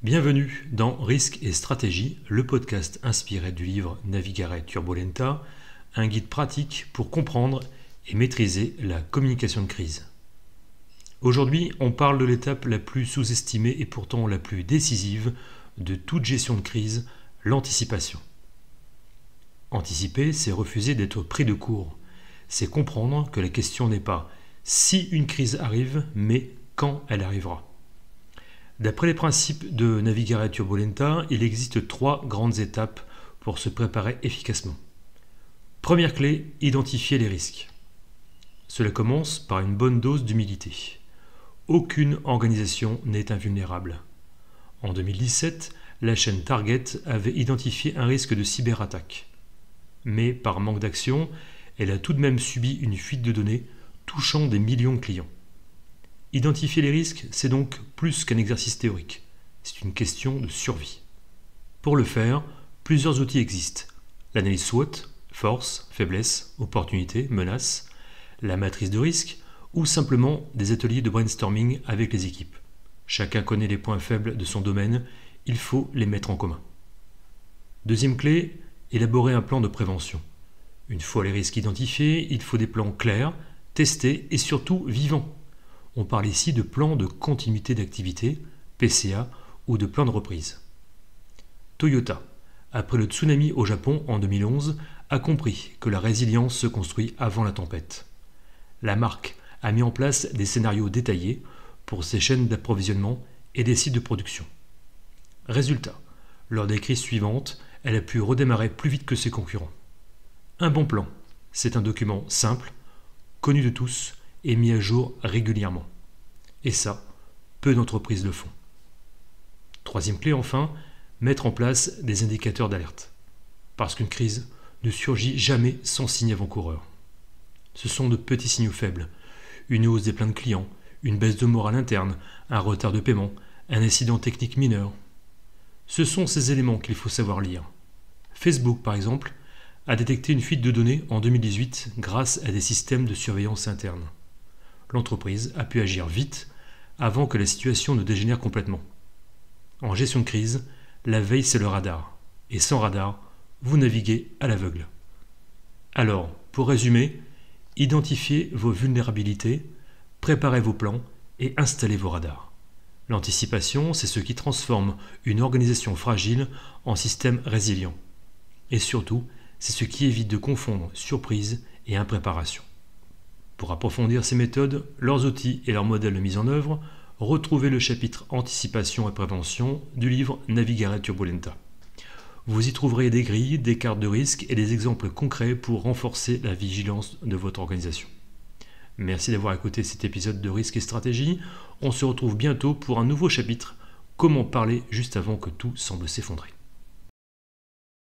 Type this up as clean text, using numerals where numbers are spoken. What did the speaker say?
Bienvenue dans Risques et Stratégie, le podcast inspiré du livre Navigare Turbolenta, un guide pratique pour comprendre et maîtriser la communication de crise. Aujourd'hui, on parle de l'étape la plus sous-estimée et pourtant la plus décisive de toute gestion de crise, l'anticipation. Anticiper, c'est refuser d'être pris de court. C'est comprendre que la question n'est pas si une crise arrive, mais quand elle arrivera. D'après les principes de Navigare Turbolenta, il existe 3 grandes étapes pour se préparer efficacement. Première clé, identifier les risques. Cela commence par une bonne dose d'humilité. Aucune organisation n'est invulnérable. En 2017, la chaîne Target avait identifié un risque de cyberattaque. Mais par manque d'action, elle a tout de même subi une fuite de données touchant des millions de clients. Identifier les risques, c'est donc plus qu'un exercice théorique. C'est une question de survie. Pour le faire, plusieurs outils existent. L'analyse SWOT, force, faiblesse, opportunité, menace, la matrice de risque, ou simplement des ateliers de brainstorming avec les équipes. Chacun connaît les points faibles de son domaine, il faut les mettre en commun. Deuxième clé, élaborer un plan de prévention. Une fois les risques identifiés, il faut des plans clairs, testés et surtout vivants. On parle ici de plan de continuité d'activité, PCA, ou de plan de reprise. Toyota, après le tsunami au Japon en 2011, a compris que la résilience se construit avant la tempête. La marque a mis en place des scénarios détaillés pour ses chaînes d'approvisionnement et des sites de production. Résultat, lors des crises suivantes, elle a pu redémarrer plus vite que ses concurrents. Un bon plan, c'est un document simple, connu de tous et mis à jour régulièrement. Et ça, peu d'entreprises le font. Troisième clé enfin, mettre en place des indicateurs d'alerte. Parce qu'une crise ne surgit jamais sans signe avant-coureur. Ce sont de petits signaux faibles. Une hausse des plaintes clients, une baisse de morale interne, un retard de paiement, un incident technique mineur. Ce sont ces éléments qu'il faut savoir lire. Facebook, par exemple, a détecté une fuite de données en 2018 grâce à des systèmes de surveillance interne. L'entreprise a pu agir vite avant que la situation ne dégénère complètement. En gestion de crise, la veille c'est le radar. Et sans radar, vous naviguez à l'aveugle. Alors, pour résumer, identifiez vos vulnérabilités, préparez vos plans et installez vos radars. L'anticipation, c'est ce qui transforme une organisation fragile en système résilient. Et surtout, c'est ce qui évite de confondre surprise et impréparation. Pour approfondir ces méthodes, leurs outils et leurs modèles de mise en œuvre, retrouvez le chapitre Anticipation et prévention du livre Navigare Turbolenta. Vous y trouverez des grilles, des cartes de risque et des exemples concrets pour renforcer la vigilance de votre organisation. Merci d'avoir écouté cet épisode de Risques et Stratégie. On se retrouve bientôt pour un nouveau chapitre, Comment parler juste avant que tout semble s'effondrer.